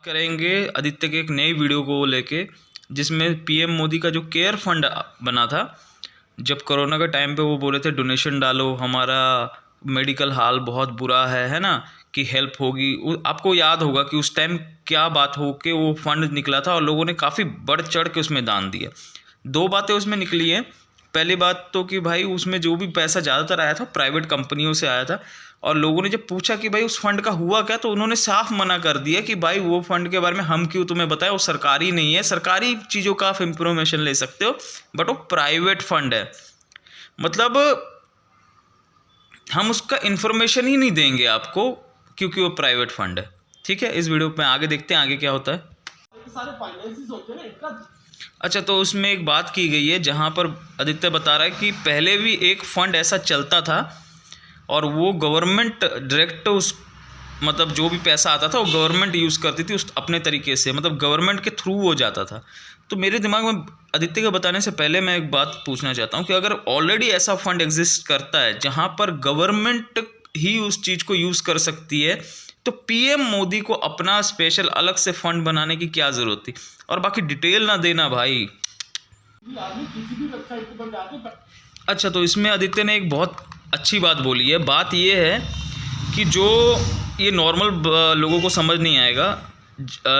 करेंगे आदित्य के एक नई वीडियो को लेके, जिसमें पीएम मोदी का जो केयर फंड बना था, जब कोरोना के टाइम पे वो बोले थे डोनेशन डालो, हमारा मेडिकल हाल बहुत बुरा है ना, कि हेल्प होगी। आपको याद होगा कि उस टाइम क्या बात हो के वो फंड निकला था और लोगों ने काफ़ी बढ़ चढ़ के उसमें दान दिया। दो बातें उसमें निकली हैं। पहली बात तो कि भाई उसमें जो भी पैसा ज़्यादातर आया था प्राइवेट कंपनियों से आया था, और लोगों ने जब पूछा कि भाई उस फंड का हुआ क्या, तो उन्होंने साफ मना कर दिया कि भाई वो फंड के बारे में हम क्यों तुम्हें बताएं, वो सरकारी नहीं है। सरकारी चीज़ों का आप इंफॉर्मेशन ले सकते हो, बट वो प्राइवेट फंड है, मतलब हम उसका इंफॉर्मेशन ही नहीं देंगे आपको क्योंकि वो प्राइवेट फंड है। ठीक है, इस वीडियो में आगे देखते हैं आगे क्या होता है। सारे फाइनेंसेस होते हैं ना इनका। अच्छा, तो उसमें एक बात की गई है जहाँ पर आदित्य बता रहा है कि पहले भी एक फ़ंड ऐसा चलता था और वो गवर्नमेंट डायरेक्ट उस मतलब जो भी पैसा आता था वो गवर्नमेंट यूज़ करती थी उस अपने तरीके से, मतलब गवर्नमेंट के थ्रू वो जाता था। तो मेरे दिमाग में आदित्य के बताने से पहले मैं एक बात पूछना चाहता हूँ कि अगर ऑलरेडी ऐसा फंड एग्जिस्ट करता है जहाँ पर गवर्नमेंट ही उस चीज़ को यूज़ कर सकती है, तो पीएम मोदी को अपना स्पेशल अलग से फंड बनाने की क्या ज़रूरत थी। और बाकी डिटेल ना देना भाई। अच्छा, तो इसमें आदित्य ने एक बहुत अच्छी बात बोली है। बात ये है कि जो ये नॉर्मल लोगों को समझ नहीं आएगा,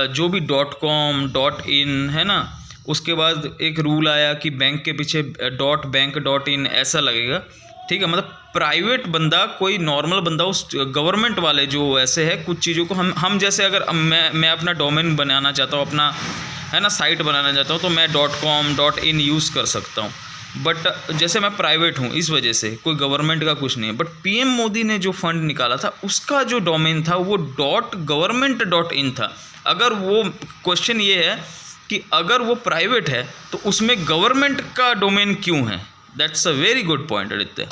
जो भी .com.in है ना, उसके बाद एक रूल आया कि बैंक के पीछे .bank.in ऐसा लगेगा। ठीक है, मतलब प्राइवेट बंदा, कोई नॉर्मल बंदा, उस गवर्नमेंट वाले जो ऐसे है कुछ चीज़ों को हम जैसे अगर मैं अपना डोमेन बनाना चाहता हूँ, अपना है ना साइट बनाना चाहता हूँ, तो मैं .com.in यूज़ कर सकता हूँ। बट जैसे मैं प्राइवेट हूँ इस वजह से कोई गवर्नमेंट का कुछ नहीं है। बट पीएम मोदी ने जो फंड निकाला था उसका जो डोमेन था वो .government.in था। अगर वो क्वेश्चन ये है कि अगर वो प्राइवेट है तो उसमें गवर्नमेंट का डोमेन क्यों है। That's a very good point Aditya.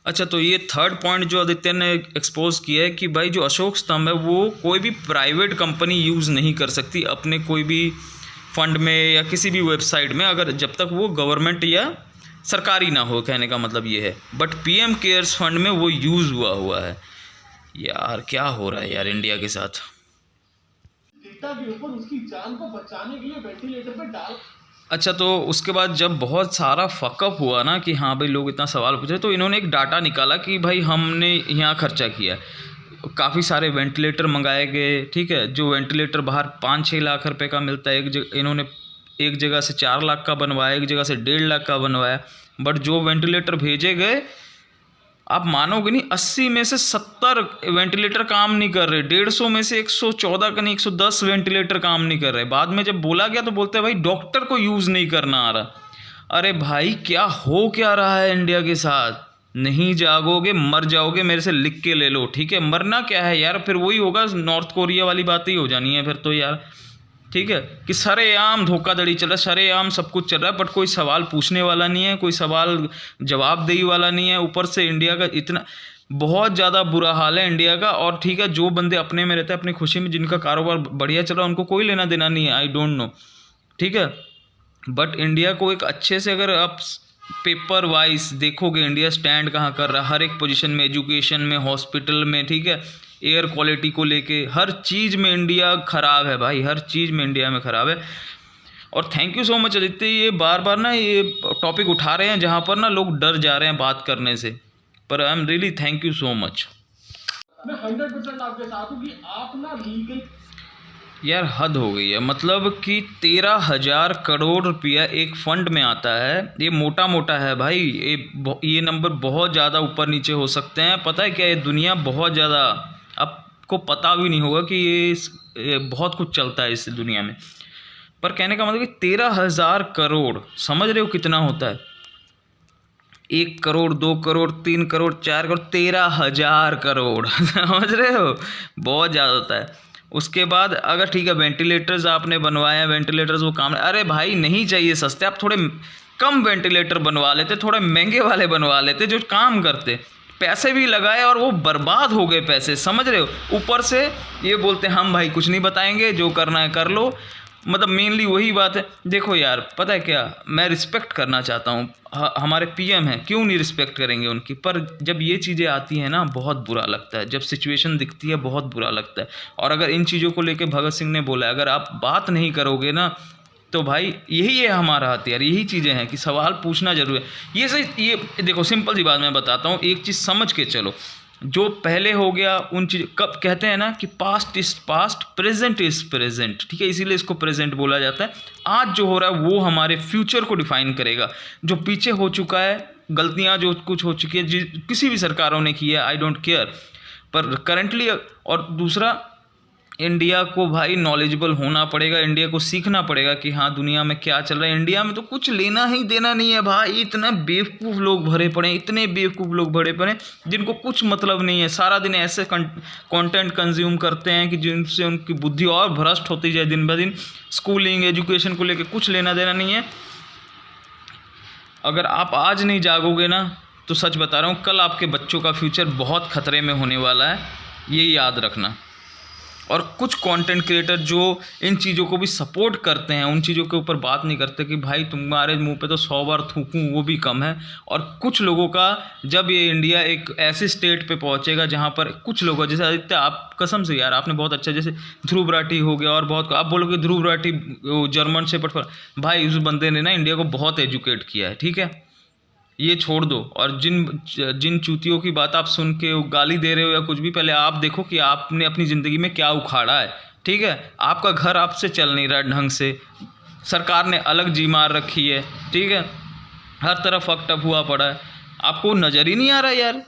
अच्छा, तो ये थर्ड पॉइंट जो आदित्य ने एक्सपोज किया है कि भाई जो अशोक स्तंभ है वो कोई भी प्राइवेट कंपनी यूज़ नहीं कर सकती अपने कोई भी फंड में या किसी भी वेबसाइट में, अगर जब तक वो गवर्नमेंट या सरकारी ना हो, कहने का मतलब ये है। बट पीएम केयर्स फंड में वो यूज़ हुआ है। यार क्या हो रहा है यार इंडिया के साथ। उसकी जान को बचाने के लिए वेंटिलेटर पे डाल। अच्छा, तो उसके बाद जब बहुत सारा फकअप हुआ ना कि हाँ भाई लोग इतना सवाल पूछे, तो इन्होंने एक डाटा निकाला कि भाई हमने यहाँ खर्चा किया, काफ़ी सारे वेंटिलेटर मंगाए गए। ठीक है, जो वेंटिलेटर बाहर 5-6 लाख रुपए का मिलता है, इन्होंने एक जगह से 4 लाख का बनवाया, एक जगह से 1.5 लाख का बनवाया। बट जो वेंटिलेटर भेजे गए, आप मानोगे नहीं, 80 में से 70 वेंटिलेटर काम नहीं कर रहे, 150 में से 114 का नहीं 110 वेंटिलेटर काम नहीं कर रहे। बाद में जब बोला गया तो बोलते हैं भाई डॉक्टर को यूज़ नहीं करना आ रहा। अरे भाई क्या हो क्या रहा है इंडिया के साथ। नहीं जागोगे मर जाओगे, मेरे से लिख के ले लो। ठीक है, मरना क्या है यार, फिर वही होगा, नॉर्थ कोरिया वाली बात ही हो जानी है फिर तो यार। ठीक है, कि सरेआम धोखाधड़ी चल रहा है, सरेआम सब कुछ चल रहा है, बट कोई सवाल पूछने वाला नहीं है, कोई सवाल जवाबदेही वाला नहीं है। ऊपर से इंडिया का इतना बहुत ज़्यादा बुरा हाल है इंडिया का। और ठीक है, जो बंदे अपने में रहते हैं अपनी खुशी में, जिनका कारोबार बढ़िया चल रहा है, उनको कोई लेना देना नहीं है, आई डोंट नो। ठीक है, बट इंडिया को एक अच्छे से अगर आप पेपर वाइज देखोगे, इंडिया स्टैंड कहाँ कर रहा है हर एक पोजीशन में, एजुकेशन में, हॉस्पिटल में, ठीक है, एयर क्वालिटी को लेके हर चीज़ में इंडिया ख़राब है भाई, हर चीज़ में इंडिया में ख़राब है। और thank you so much Aditya, ये बार बार ना ये टॉपिक उठा रहे हैं जहाँ पर ना लोग डर जा रहे हैं बात करने से, पर I am really thank you so much. मैं 100% आपके साथ हूँ कि आप ना लीगल यार हद हो गई है, मतलब कि 13,000 करोड़ रुपया एक फ़ंड में आता है। ये मोटा मोटा है भाई, ये नंबर बहुत ज़्यादा ऊपर नीचे हो सकते हैं। पता है क्या, ये दुनिया बहुत ज़्यादा, आपको पता भी नहीं होगा कि ये बहुत कुछ चलता है इस दुनिया में। पर कहने का मतलब कि 13,000 करोड़, समझ रहे हो कितना होता है। 1 करोड़ 2 करोड़ 3 करोड़ 4 करोड़ 13,000 करोड़ समझ रहे हो, बहुत ज़्यादा होता है। उसके बाद अगर ठीक है वेंटिलेटर्स आपने बनवाया, वेंटिलेटर्स वो काम, अरे भाई नहीं चाहिए सस्ते, आप थोड़े कम वेंटिलेटर बनवा लेते, थोड़े महंगे वाले बनवा लेते जो काम करते। पैसे भी लगाए और वो बर्बाद हो गए पैसे, समझ रहे हो। ऊपर से ये बोलते हैं हम भाई कुछ नहीं बताएंगे, जो करना है कर लो। मतलब मेनली वही बात है। देखो यार, पता है क्या, मैं रिस्पेक्ट करना चाहता हूँ, हमारे पीएम हैं, क्यों नहीं रिस्पेक्ट करेंगे उनकी, पर जब ये चीज़ें आती हैं ना बहुत बुरा लगता है, जब सिचुएशन दिखती है बहुत बुरा लगता है। और अगर इन चीज़ों को लेके भगत सिंह ने बोला है, अगर आप बात नहीं करोगे ना तो भाई यही है हमारा हथियार, यही चीज़ें हैं कि सवाल पूछना जरूरी है। ये सही, ये देखो सिंपल सी बात मैं बताता हूँ, एक चीज़ समझ के चलो, जो पहले हो गया उन चीज़, कब कहते हैं ना कि past is past, present is present, ठीक है, इसीलिए इसको प्रेजेंट बोला जाता है। आज जो हो रहा है वो हमारे फ्यूचर को डिफाइन करेगा। जो पीछे हो चुका है, गलतियां जो कुछ हो चुकी है, किसी भी सरकारों ने की है, आई डोंट केयर, पर करंटली, और दूसरा, इंडिया को भाई नॉलेजेबल होना पड़ेगा, इंडिया को सीखना पड़ेगा कि हाँ दुनिया में क्या चल रहा है। इंडिया में तो कुछ लेना ही देना नहीं है भाई, इतने बेवकूफ़ लोग भरे पड़े हैं, इतने बेवकूफ़ लोग भरे पड़े हैं जिनको कुछ मतलब नहीं है, सारा दिन ऐसे कंटेंट कंज्यूम करते हैं कि जिनसे उनकी बुद्धि और भ्रष्ट होती जाए दिन ब दिन। स्कूलिंग एजुकेशन को लेकर कुछ लेना देना नहीं है। अगर आप आज नहीं जागोगे ना तो सच बता रहा हूँ, कल आपके बच्चों का फ्यूचर बहुत खतरे में होने वाला है, ये याद रखना। और कुछ कंटेंट क्रिएटर जो इन चीज़ों को भी सपोर्ट करते हैं, उन चीज़ों के ऊपर बात नहीं करते कि भाई तुम्हारे मुंह पे तो 100 बार थूकूं वो भी कम है। और कुछ लोगों का, जब ये इंडिया एक ऐसे स्टेट पे पहुंचेगा जहां पर कुछ लोगों, जैसे आदित्य, आप कसम से यार आपने बहुत अच्छा, जैसे ध्रुव राठी हो गया, और बहुत, आप बोलोगे ध्रुव राठी जर्मन से पट, भाई उस बंदे ने ना इंडिया को बहुत एजुकेट किया है, ठीक है, ये छोड़ दो। और जिन चूतियों की बात आप सुन के गाली दे रहे हो या कुछ भी, पहले आप देखो कि आपने अपनी ज़िंदगी में क्या उखाड़ा है, ठीक है। आपका घर आपसे चल नहीं रहा ढंग से, सरकार ने अलग जी मार रखी है, ठीक है, हर तरफ फक्ट अप हुआ पड़ा है, आपको नज़र ही नहीं आ रहा यार।